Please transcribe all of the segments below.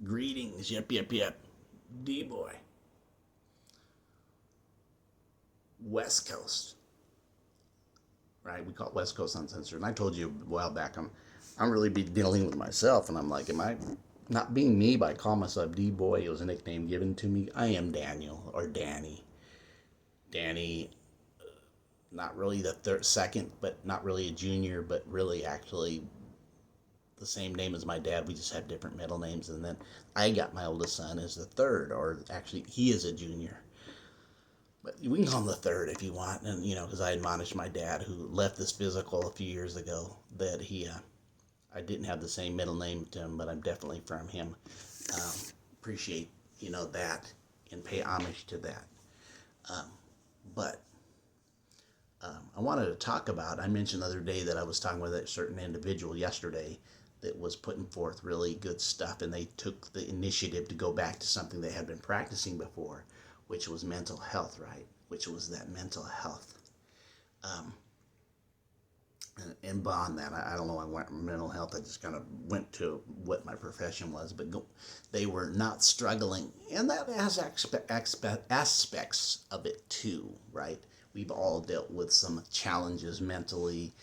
Greetings, yep. D-boy. West Coast. Right? We call it West Coast Uncensored. And I told you a while back, I'm really be dealing with myself, and I'm like, am I not being me by calling myself D-boy? It was a nickname given to me. I am Daniel or Danny. Danny, not really the second, but not really a junior, but really actually the same name as my dad. We just have different middle names. And then I got my oldest son as the third, or actually he is a junior. But we can call him the third if you want. And, because I admonished my dad, who left this physical a few years ago, that I didn't have the same middle name to him, but I'm definitely from him. Um, Appreciate, that and pay homage to that. Um, but I wanted to talk about, I mentioned the other day that I was talking with a certain individual yesterday that was putting forth really good stuff, and they took the initiative to go back to something they had been practicing before, which was mental health, right? Which was that mental health. Um, and beyond that, I don't know, I went mental health, I just kind of went to what my profession was, but they were not struggling, and that has aspects of it too, right? We've all dealt with some challenges mentally,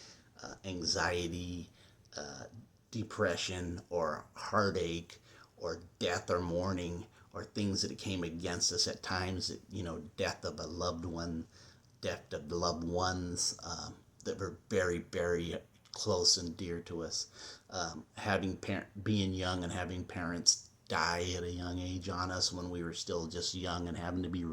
anxiety, uh, depression, or heartache, or death or mourning, or things that came against us at times, death of a loved one, death of loved ones, that were very, very close and dear to us. Being young and having parents die at a young age on us when we were still just young, and having to be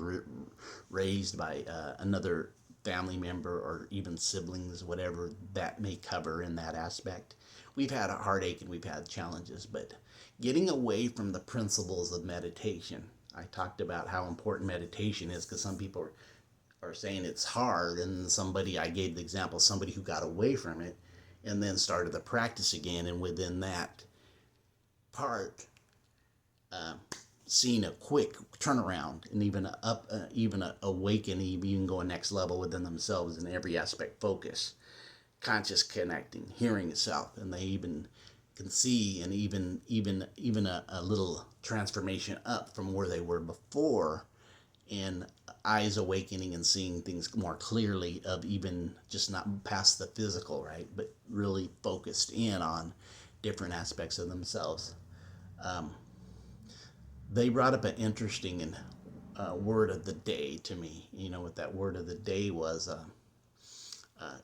raised by another family member or even siblings, whatever that may cover in that aspect. We've had a heartache and we've had challenges, but getting away from the principles of meditation. I talked about how important meditation is, because some people are saying it's hard, and I gave the example, somebody who got away from it and then started the practice again, and within that part, uh, seeing a quick turnaround, and even a awaken, even go a next level within themselves in every aspect. Focus, conscious connecting, hearing itself, and they even can see, and even a little transformation up from where they were before, and eyes awakening and seeing things more clearly, of even just not past the physical, right, but really focused in on different aspects of themselves. um, they brought up an interesting and word of the day to me. You know what that word of the day was?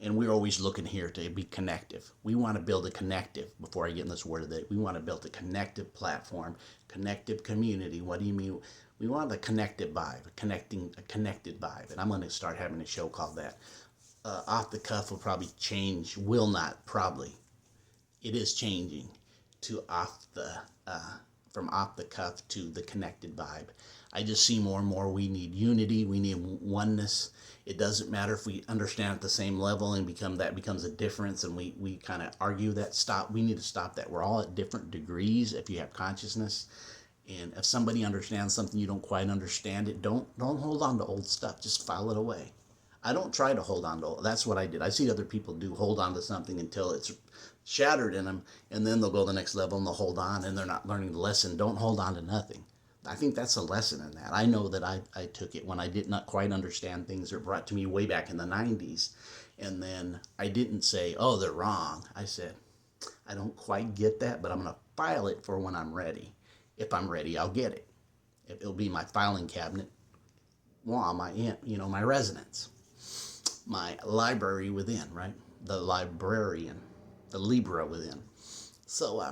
And we're always looking here to be connective. We want to build a connective. Before I get in this word of the day, we want to build a connective platform, connective community. What do you mean? We want a connected vibe, a connected vibe. And I'm going to start having a show called that. Off the cuff will probably change, will not, probably. It is changing to from off the cuff to the connected vibe. I just see more and more we need unity, we need oneness. It doesn't matter if we understand at the same level and becomes a difference, and we kind of argue that. We need to stop that. We're all at different degrees if you have consciousness. And if somebody understands something you don't quite understand it, don't hold on to old stuff. Just file it away. I don't try to hold on to it. That's what I did. I see other people do, hold on to something until it's shattered in them, and then they'll go to the next level and they'll hold on, and they're not learning the lesson. Don't hold on to nothing. I think that's a lesson in that. I know that I took it when I did not quite understand things, or brought to me way back in the 90s. And then I didn't say, oh, they're wrong. I said, I don't quite get that, but I'm going to file it for when I'm ready. If I'm ready, I'll get it. It'll be my filing cabinet, well, my residence, my library within, right? The librarian, the Libra within. So,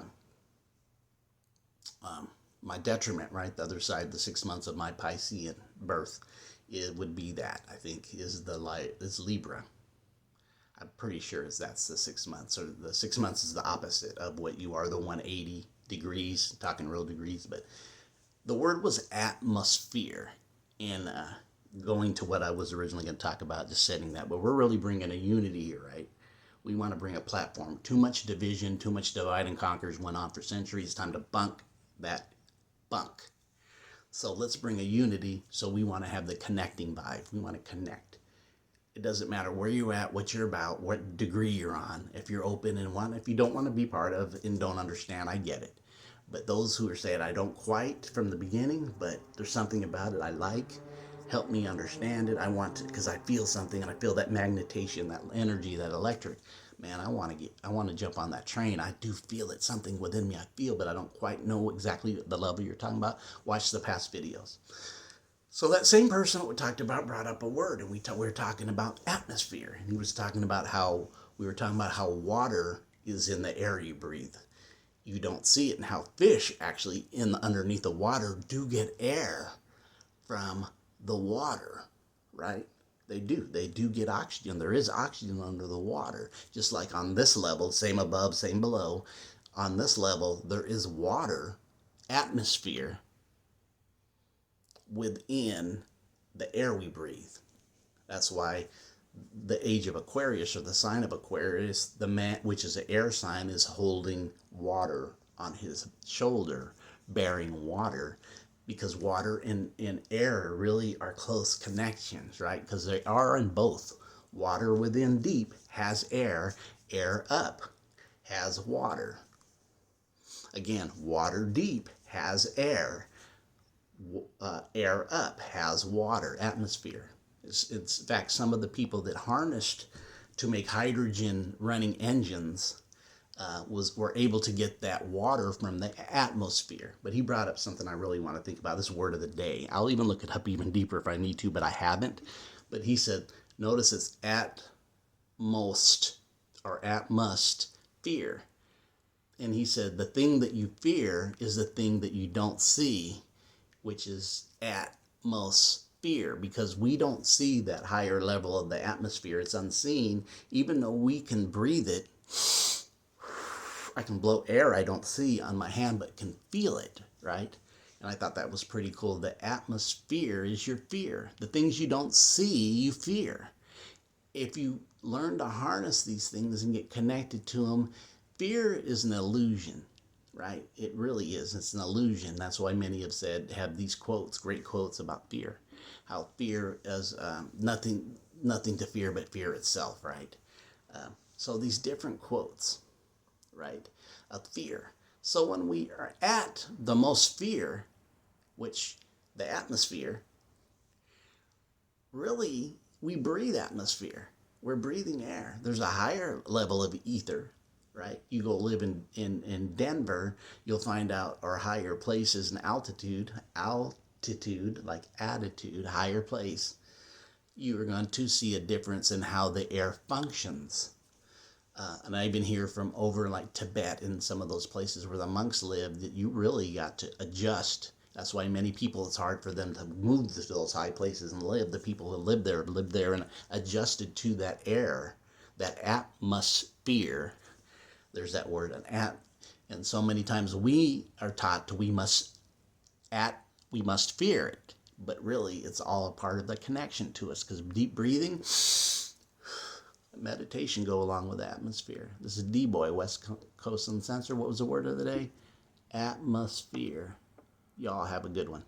my detriment, right? The other side, the 6 months of my Piscean birth, it would be that, I think, is Libra. I'm pretty sure that's the 6 months, or the 6 months is the opposite of what you are, the 180 degrees, talking real degrees. But the word was atmosphere, and going to what I was originally going to talk about, just setting that. But we're really bringing a unity here, right? We want to bring a platform. Too much division, too much divide and conquers went on for centuries. It's time to bunk that bunk. So let's bring a unity. So we want to have the connecting vibe. We want to connect. It doesn't matter where you're at, what you're about, what degree you're on. If you're open and if you don't want to be part of and don't understand, I get it. But those who are saying I don't quite from the beginning, but there's something about it I like, help me understand it. I want to, because I feel something and I feel that magnetation, that energy, that electric. Man, I want to jump on that train. I do feel it, something within me I feel, but I don't quite know exactly the level you're talking about. Watch the past videos. So that same person that we talked about brought up a word, and we were talking about atmosphere, and he was talking about how we were talking about how water is in the air you breathe. You don't see it, and how fish actually in underneath the water do get air from the water, right? They do get oxygen. There is oxygen under the water, just like on this level, same above, same below. On this level, there is water, atmosphere within the air we breathe. That's why the age of Aquarius, or the sign of Aquarius, the man, which is an air sign, is holding water on his shoulder, bearing water, because water and air really are close connections, right? Because they are in both. Water within deep has air, air up has water. Again, water deep has air, air up has water, atmosphere. It's in fact some of the people that harnessed to make hydrogen running engines were able to get that water from the atmosphere. But he brought up something I really want to think about. This word of the day. I'll even look it up even deeper if I need to, but I haven't. But he said, notice it's at most or at must fear. And he said the thing that you fear is the thing that you don't see, which is at most fear, because we don't see that higher level of the atmosphere. It's unseen. Even though we can breathe it, I can blow air I don't see on my hand, but can feel it, right? And I thought that was pretty cool. The atmosphere is your fear. The things you don't see, you fear. If you learn to harness these things and get connected to them, fear is an illusion, right? It really is. It's an illusion. That's why many have said, have these quotes, great quotes about fear. How fear is nothing to fear but fear itself, right? So these different quotes, right, of fear. So when we are at the most fear, which the atmosphere, really we breathe atmosphere. We're breathing air. There's a higher level of ether, right? You go live in Denver, you'll find out, or higher places in altitude, like attitude, higher place, you are going to see a difference in how the air functions. And I even hear from over like Tibet and some of those places where the monks live that you really got to adjust. That's why many people, it's hard for them to move to those high places and live. The people who live there and adjusted to that air, that atmosphere. There's that word, an at. And so many times we are taught we must fear it. But really, it's all a part of the connection to us, because deep breathing, meditation go along with atmosphere. This is D-Boy, West Coast Uncensored. What was the word of the day? Atmosphere. Y'all have a good one.